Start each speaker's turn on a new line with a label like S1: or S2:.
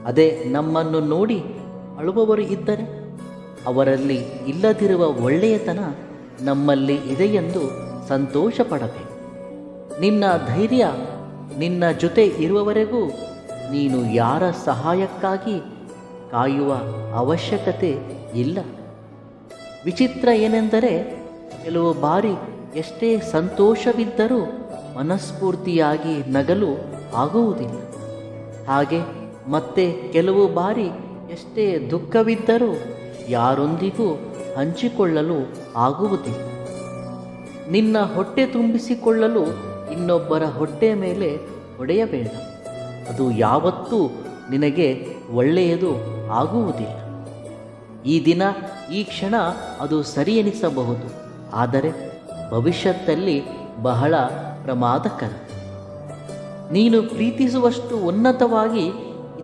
S1: ಅದೇ ನಮ್ಮನ್ನು ನೋಡಿ ಅಳುವವರು ಇದ್ದರೆ ಅವರಲ್ಲಿ ಇಲ್ಲದಿರುವ ಒಳ್ಳೆಯತನ ನಮ್ಮಲ್ಲಿ ಇದೆಯೆಂದು ಸಂತೋಷ ಪಡಬೇಕು. ನಿನ್ನ ಧೈರ್ಯ ನಿನ್ನ ಜೊತೆ ಇರುವವರೆಗೂ ನೀನು ಯಾರ ಸಹಾಯಕ್ಕಾಗಿ ಕಾಯುವ ಅವಶ್ಯಕತೆ ಇಲ್ಲ. ವಿಚಿತ್ರ ಏನೆಂದರೆ ಕೆಲವು ಬಾರಿ ಎಷ್ಟೇ ಸಂತೋಷವಿದ್ದರೂ ಮನಸ್ಫೂರ್ತಿಯಾಗಿ ನಗಲು ಆಗುವುದಿಲ್ಲ. ಹಾಗೆ ಮತ್ತೆ ಕೆಲವು ಬಾರಿ ಎಷ್ಟೇ ದುಃಖವಿದ್ದರೂ ಯಾರೊಂದಿಗೂ ಹಂಚಿಕೊಳ್ಳಲು ಆಗುವುದಿಲ್ಲ. ನಿನ್ನ ಹೊಟ್ಟೆ ತುಂಬಿಸಿಕೊಳ್ಳಲು ಇನ್ನೊಬ್ಬರ ಹೊಟ್ಟೆ ಮೇಲೆ ಹೊಡೆಯಬೇಡ. ಅದು ಯಾವತ್ತೂ ನಿನಗೆ ಒಳ್ಳೆಯದು ಆಗುವುದಿಲ್ಲ. ಈ ದಿನ ಈ ಕ್ಷಣ ಅದು ಸರಿ ಎನಿಸಬಹುದು, ಆದರೆ ಭವಿಷ್ಯದಲ್ಲಿ ಬಹಳ ಪ್ರಮಾದಕರ. ನೀನು ಪ್ರೀತಿಸುವಷ್ಟು ಉನ್ನತವಾಗಿ